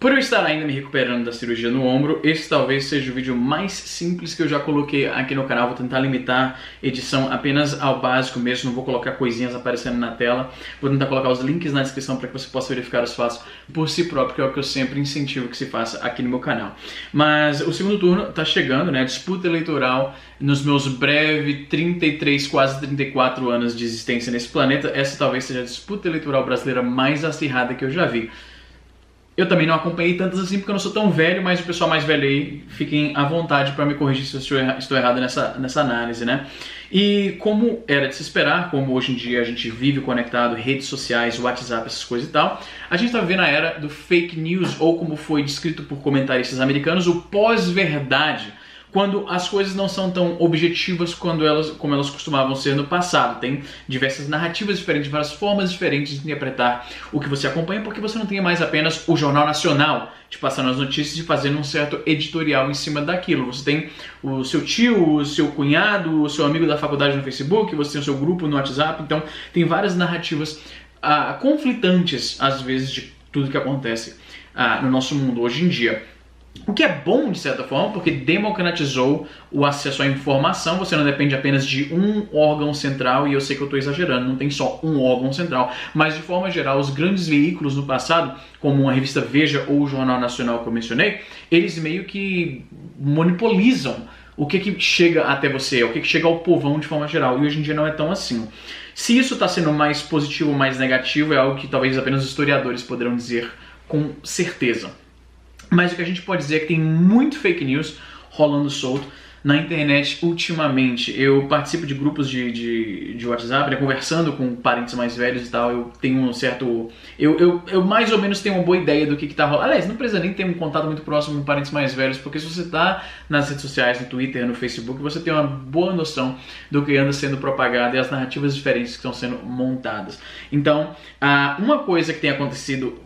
Por eu estar ainda me recuperando da cirurgia no ombro, esse talvez seja o vídeo mais simples que eu já coloquei aqui no canal. Vou tentar limitar edição apenas ao básico mesmo, não vou colocar coisinhas aparecendo na tela. Vou tentar colocar os links na descrição para que você possa verificar os fatos por si próprio, que é o que eu sempre incentivo que se faça aqui no meu canal. Mas o segundo turno está chegando, né? Disputa eleitoral nos meus breves 33, quase 34 anos de existência nesse planeta. Essa talvez seja a disputa eleitoral brasileira mais acirrada que eu já vi. Eu também não acompanhei tantas assim porque eu não sou tão velho, mas o pessoal mais velho aí, fiquem à vontade para me corrigir se eu estou errado nessa análise, né? E como era de se esperar, como hoje em dia a gente vive conectado, redes sociais, WhatsApp, essas coisas e tal, a gente está vivendo a era do fake news, ou como foi descrito por comentaristas americanos, o pós-verdade. Quando as coisas não são tão objetivas como elas costumavam ser no passado. Tem diversas narrativas diferentes, várias formas diferentes de interpretar o que você acompanha, porque você não tem mais apenas o Jornal Nacional te passando as notícias e fazendo um certo editorial em cima daquilo. Você tem o seu tio, o seu cunhado, o seu amigo da faculdade no Facebook, você tem o seu grupo no WhatsApp, então tem várias narrativas conflitantes, às vezes, de tudo que acontece no nosso mundo hoje em dia. O que é bom, de certa forma, porque democratizou o acesso à informação. Você não depende apenas de um órgão central, e eu sei que eu estou exagerando, não tem só um órgão central, mas de forma geral, os grandes veículos no passado, como a revista Veja ou o Jornal Nacional que eu mencionei, eles meio que monopolizam o que chega até você, o que chega ao povão de forma geral, e hoje em dia não é tão assim. Se isso está sendo mais positivo ou mais negativo, é algo que talvez apenas os historiadores poderão dizer com certeza. Mas o que a gente pode dizer é que tem muito fake news rolando solto na internet ultimamente. Eu participo de grupos de WhatsApp, né, conversando com parentes mais velhos e tal. Eu tenho um certo... Eu mais ou menos tenho uma boa ideia do que tá rolando. Aliás, não precisa nem ter um contato muito próximo com parentes mais velhos, porque se você tá nas redes sociais, no Twitter, no Facebook, você tem uma boa noção do que anda sendo propagado e as narrativas diferentes que estão sendo montadas. Então, uma coisa que tem acontecido...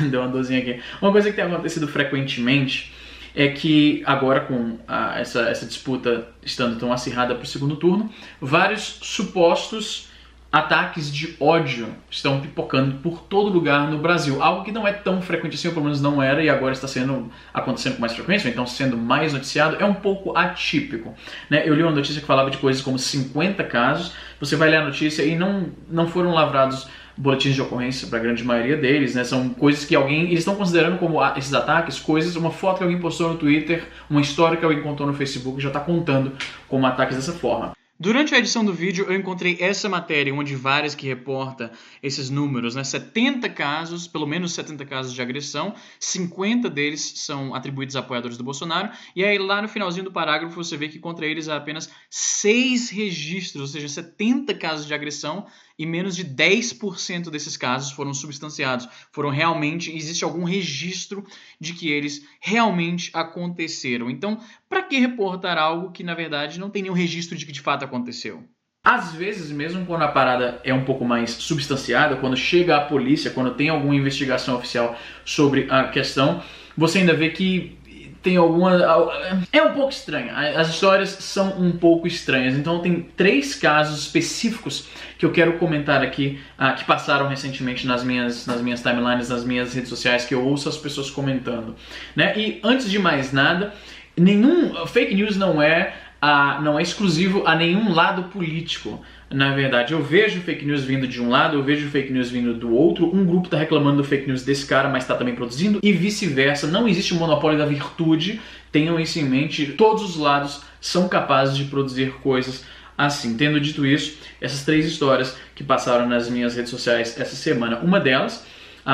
Deu uma dorzinha aqui. Uma coisa que tem acontecido frequentemente é que agora com essa disputa estando tão acirrada para o segundo turno, vários supostos ataques de ódio estão pipocando por todo lugar no Brasil. Algo que não é tão frequente assim, ou pelo menos não era, e agora está acontecendo com mais frequência, então sendo mais noticiado, é um pouco atípico, né? Eu li uma notícia que falava de coisas como 50 casos, você vai ler a notícia e não foram lavrados boletins de ocorrência para a grande maioria deles, né? São coisas que eles estão considerando como esses ataques, uma foto que alguém postou no Twitter, uma história que alguém contou no Facebook, já está contando como ataques dessa forma. Durante a edição do vídeo, eu encontrei essa matéria, uma de várias que reporta esses números, né? 70 casos, pelo menos 70 casos de agressão, 50 deles são atribuídos a apoiadores do Bolsonaro, e aí lá no finalzinho do parágrafo você vê que contra eles há apenas 6 registros, ou seja, 70 casos de agressão, e menos de 10% desses casos foram substanciados, existe algum registro de que eles realmente aconteceram. Então, para que reportar algo que, na verdade, não tem nenhum registro de que de fato aconteceu? Às vezes, mesmo quando a parada é um pouco mais substanciada, quando chega a polícia, quando tem alguma investigação oficial sobre a questão, você ainda vê que tem alguma... É um pouco estranho, as histórias são um pouco estranhas, então tem 3 casos específicos que eu quero comentar aqui, que passaram recentemente nas minhas timelines, nas minhas redes sociais, que eu ouço as pessoas comentando, né? E antes de mais nada, fake news não é exclusivo a nenhum lado político. Na verdade, eu vejo fake news vindo de um lado, eu vejo fake news vindo do outro, um grupo está reclamando do fake news desse cara, mas está também produzindo, e vice-versa. Não existe um monopólio da virtude, tenham isso em mente, todos os lados são capazes de produzir coisas assim. Tendo dito isso, essas 3 histórias que passaram nas minhas redes sociais essa semana, uma delas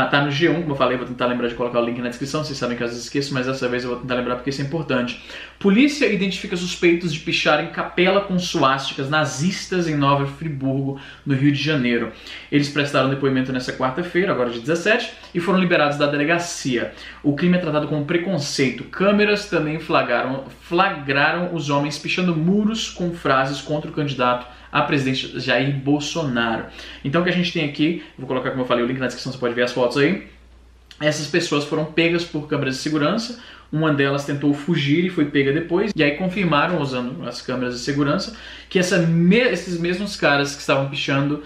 tá no G1, como eu falei, vou tentar lembrar de colocar o link na descrição, vocês sabem que às vezes esqueço, mas dessa vez eu vou tentar lembrar porque isso é importante. Polícia identifica suspeitos de picharem capela com suásticas nazistas em Nova Friburgo, no Rio de Janeiro. Eles prestaram depoimento nessa quarta-feira, agora dia 17, e foram liberados da delegacia. O crime é tratado como preconceito. Câmeras também flagraram os homens pichando muros com frases contra o candidato a presidente Jair Bolsonaro. Então o que a gente tem aqui, vou colocar, como eu falei, o link na descrição, você pode ver as fotos aí. Essas pessoas foram pegas por câmeras de segurança, uma delas tentou fugir e foi pega depois, e aí confirmaram, usando as câmeras de segurança, que esses mesmos caras que estavam pichando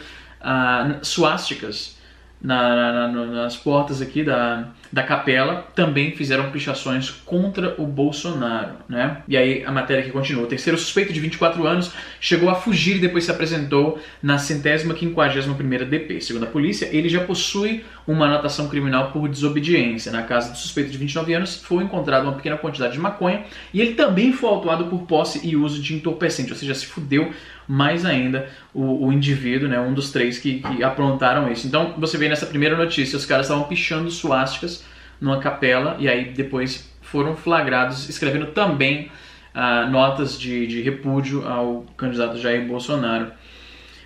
suásticas nas portas aqui da da capela também fizeram pichações contra o Bolsonaro, né? E aí a matéria aqui continua. O terceiro suspeito, de 24 anos, chegou a fugir e depois se apresentou na 151ª DP. Segundo a polícia, ele já possui uma anotação criminal por desobediência. Na casa do suspeito de 29 anos foi encontrada uma pequena quantidade de maconha e ele também foi autuado por posse e uso de entorpecente, ou seja, se fudeu mais ainda o indivíduo, né, um dos 3 que aprontaram isso. Então você vê nessa primeira notícia, os caras estavam pichando suásticas numa capela e aí depois foram flagrados escrevendo também notas de repúdio ao candidato Jair Bolsonaro.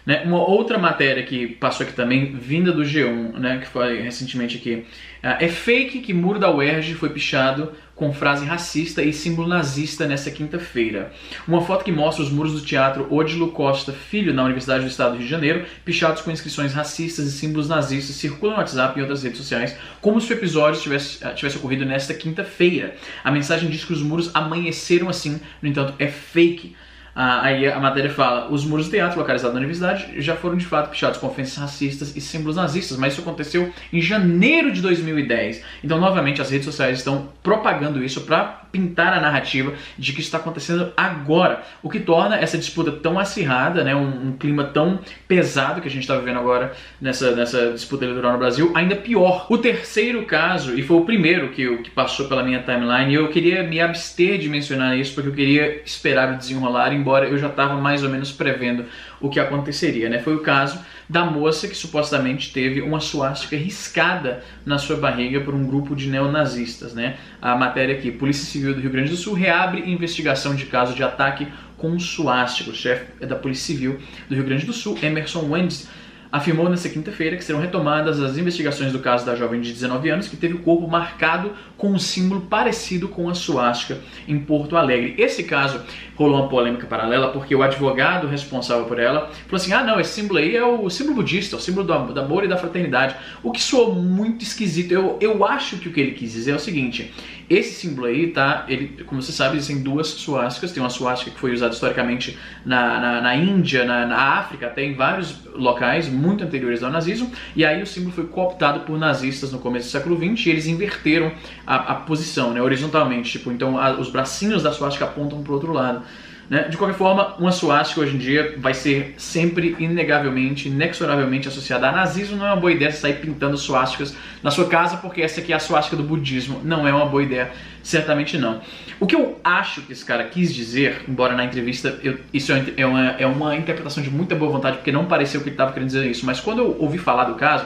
Né? Uma outra matéria que passou aqui também, vinda do G1, né, que foi recentemente aqui, é fake que muro da UERJ foi pichado com frase racista e símbolo nazista nesta quinta-feira. Uma foto que mostra os muros do Teatro Odilo Costa Filho, na Universidade do Estado do Rio de Janeiro, pichados com inscrições racistas e símbolos nazistas, circulam no WhatsApp e outras redes sociais, como se o episódio tivesse ocorrido nesta quinta-feira. A mensagem diz que os muros amanheceram assim, no entanto, é fake. Aí a matéria fala, os muros do teatro localizados na universidade já foram de fato pichados com ofensas racistas e símbolos nazistas, mas isso aconteceu em janeiro de 2010. Então, novamente, as redes sociais estão propagando isso para pintar a narrativa de que isso está acontecendo agora, o que torna essa disputa tão acirrada, né, um clima tão pesado que a gente está vivendo agora nessa disputa eleitoral no Brasil, ainda pior. O terceiro caso, e foi o primeiro que passou pela minha timeline, e eu queria me abster de mencionar isso porque eu queria esperar o desenrolar, embora eu já estava mais ou menos prevendo o que aconteceria, né? Foi o caso da moça que supostamente teve uma suástica riscada na sua barriga por um grupo de neonazistas, né? A matéria aqui, Polícia Civil do Rio Grande do Sul reabre investigação de caso de ataque com suástica. O chefe da Polícia Civil do Rio Grande do Sul, Emerson Wendes, afirmou nesta quinta-feira que serão retomadas as investigações do caso da jovem de 19 anos que teve o corpo marcado com um símbolo parecido com a suástica em Porto Alegre. Esse caso rolou uma polêmica paralela porque o advogado responsável por ela falou assim, não, esse símbolo aí é o símbolo budista, o símbolo do amor e da fraternidade, o que soou muito esquisito. Eu acho que o que ele quis dizer é o seguinte, esse símbolo aí, tá, como você sabe, existem 2 suásticas, tem uma suástica que foi usada historicamente na Índia, na África, até em vários locais muito anteriores ao nazismo, e aí o símbolo foi cooptado por nazistas no começo do século XX e eles inverteram a posição, né, horizontalmente, tipo, então os bracinhos da suástica apontam para o outro lado. Né? De qualquer forma, uma suástica hoje em dia vai ser sempre, inegavelmente, inexoravelmente associada a nazismo. Não é uma boa ideia sair pintando suásticas na sua casa, porque essa aqui é a suástica do budismo. Não é uma boa ideia, certamente não. O que eu acho que esse cara quis dizer, embora na entrevista, isso é uma interpretação de muita boa vontade, porque não pareceu que ele estava querendo dizer isso, mas quando eu ouvi falar do caso,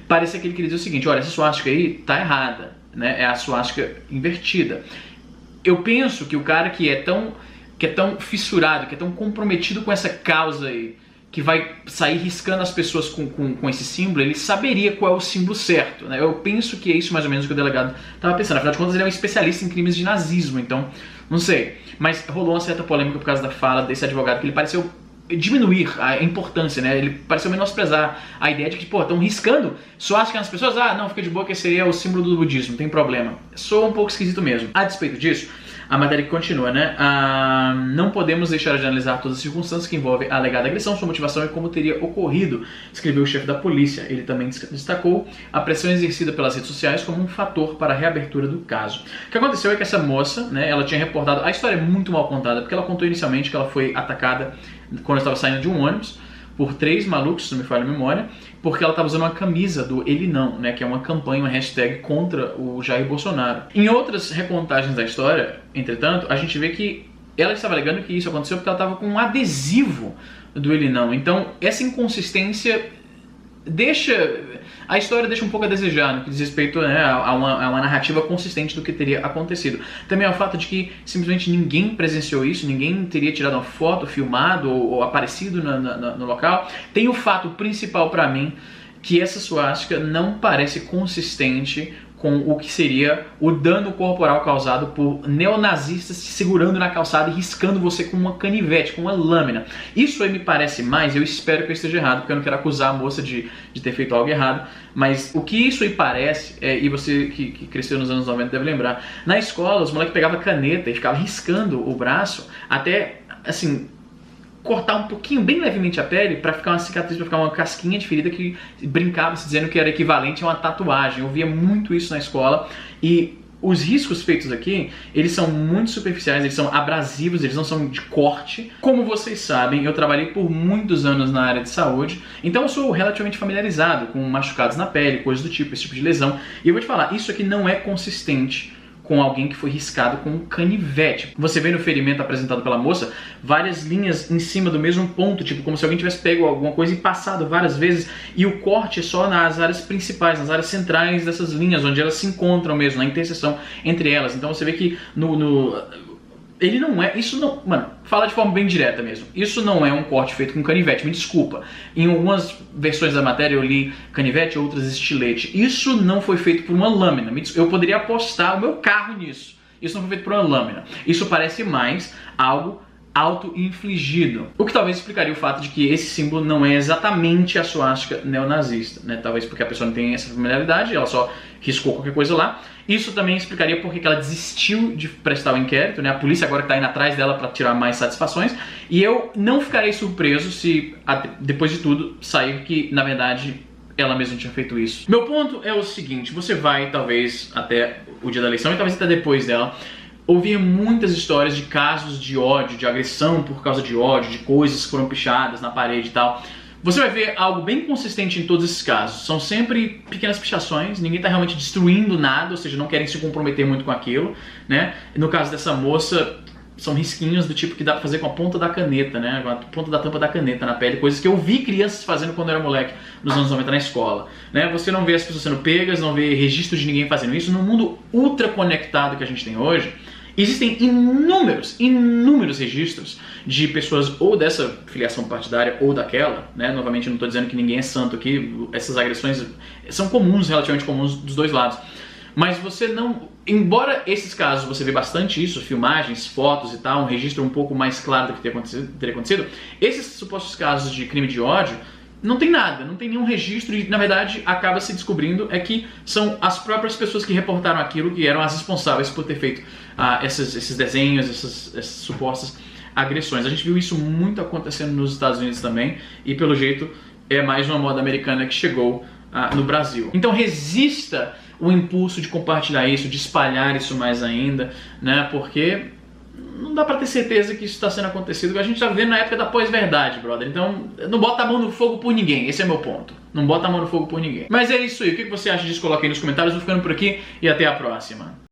parecia que ele queria dizer o seguinte, olha, essa suástica aí tá errada, né? É a suástica invertida. Eu penso que o cara que é tão fissurado, que é tão comprometido com essa causa aí, que vai sair riscando as pessoas com esse símbolo, ele saberia qual é o símbolo certo, né? Eu penso que é isso mais ou menos que o delegado estava pensando. Afinal de contas, ele é um especialista em crimes de nazismo, então, não sei. Mas rolou uma certa polêmica por causa da fala desse advogado, que ele pareceu diminuir a importância, né? Ele pareceu menosprezar a ideia de que, pô, estão riscando suástica nas pessoas. Não, fica de boa que esse seria o símbolo do budismo, não tem problema. Soa um pouco esquisito mesmo. A despeito disso, a matéria que continua, né? Não podemos deixar de analisar todas as circunstâncias que envolvem a alegada agressão, sua motivação e como teria ocorrido, escreveu o chefe da polícia. Ele também destacou a pressão exercida pelas redes sociais como um fator para a reabertura do caso. O que aconteceu é que essa moça, né, ela tinha reportado, a história é muito mal contada, porque ela contou inicialmente que ela foi atacada quando estava saindo de um ônibus por 3 malucos, se não me falha a memória, porque ela estava usando uma camisa do Ele Não, né, que é uma campanha, uma hashtag contra o Jair Bolsonaro. Em outras recontagens da história, entretanto, a gente vê que ela estava alegando que isso aconteceu porque ela estava com um adesivo do Ele Não. Então, essa inconsistência a história deixa um pouco a desejar no que diz respeito, né, a uma narrativa consistente do que teria acontecido. Também é o fato de que simplesmente ninguém presenciou isso, ninguém teria tirado uma foto, filmado ou aparecido no local. Tem o fato principal para mim, que essa suástica não parece consistente com o que seria o dano corporal causado por neonazistas te segurando na calçada e riscando você com uma canivete, com uma lâmina. Isso aí me parece mais, eu espero que eu esteja errado, porque eu não quero acusar a moça de ter feito algo errado, mas o que isso aí parece, e você que cresceu nos anos 90 deve lembrar, na escola os moleques pegavam caneta e ficavam riscando o braço até, assim, cortar um pouquinho, bem levemente a pele, pra ficar uma cicatriz, pra ficar uma casquinha de ferida que brincava-se dizendo que era equivalente a uma tatuagem. Eu via muito isso na escola e os riscos feitos aqui, eles são muito superficiais, eles são abrasivos, eles não são de corte. Como vocês sabem, eu trabalhei por muitos anos na área de saúde, então eu sou relativamente familiarizado com machucados na pele, coisas do tipo, esse tipo de lesão. E eu vou te falar, isso aqui não é consistente com alguém que foi riscado com um canivete. Você vê no ferimento apresentado pela moça várias linhas em cima do mesmo ponto, tipo como se alguém tivesse pego alguma coisa e passado várias vezes, e o corte é só nas áreas principais, nas áreas centrais dessas linhas, onde elas se encontram mesmo, na interseção entre elas. Então você vê que ele não é, isso não, mano, fala de forma bem direta mesmo, isso não é um corte feito com canivete, me desculpa. Em algumas versões da matéria eu li canivete, outras estilete. Isso não foi feito por uma lâmina, eu poderia apostar o meu carro nisso. Isso não foi feito por uma lâmina. Isso parece mais algo auto-infligido. O que talvez explicaria o fato de que esse símbolo não é exatamente a suástica neonazista, né? Talvez porque a pessoa não tem essa familiaridade, ela só riscou qualquer coisa lá. Isso também explicaria por que ela desistiu de prestar o inquérito, né? A polícia agora está indo atrás dela para tirar mais satisfações. E eu não ficarei surpreso se, depois de tudo, sair que, na verdade, ela mesma tinha feito isso. Meu ponto é o seguinte, você vai, talvez, até o dia da eleição e talvez até depois dela, ouvir muitas histórias de casos de ódio, de agressão por causa de ódio, de coisas que foram pichadas na parede e tal. Você vai ver algo bem consistente em todos esses casos. São sempre pequenas pichações, ninguém está realmente destruindo nada, ou seja, não querem se comprometer muito com aquilo, né? No caso dessa moça, são risquinhos do tipo que dá pra fazer com a ponta da caneta, né? Com a ponta da tampa da caneta na pele, coisas que eu vi crianças fazendo quando eu era moleque, nos anos 90 na escola, né? Você não vê as pessoas sendo pegas, não vê registro de ninguém fazendo isso. No mundo ultra conectado que a gente tem hoje, existem inúmeros registros de pessoas ou dessa filiação partidária ou daquela, né? Novamente, eu não estou dizendo que ninguém é santo aqui, essas agressões são comuns, relativamente comuns dos dois lados. Mas você não... Embora esses casos você vê bastante isso, filmagens, fotos e tal, um registro um pouco mais claro do que teria acontecido, esses supostos casos de crime de ódio, não tem nada, não tem nenhum registro e, na verdade, acaba se descobrindo é que são as próprias pessoas que reportaram aquilo que eram as responsáveis por ter feito esses desenhos, essas supostas agressões. A gente viu isso muito acontecendo nos Estados Unidos também e, pelo jeito, é mais uma moda americana que chegou no Brasil. Então resista o impulso de compartilhar isso, de espalhar isso mais ainda, né? Porque não dá pra ter certeza que isso está sendo acontecido, que a gente tá vivendo na época da pós-verdade, brother. Então, não bota a mão no fogo por ninguém, esse é meu ponto. Não bota a mão no fogo por ninguém. Mas é isso aí, o que você acha disso? Coloca aí nos comentários, vou ficando por aqui e até a próxima.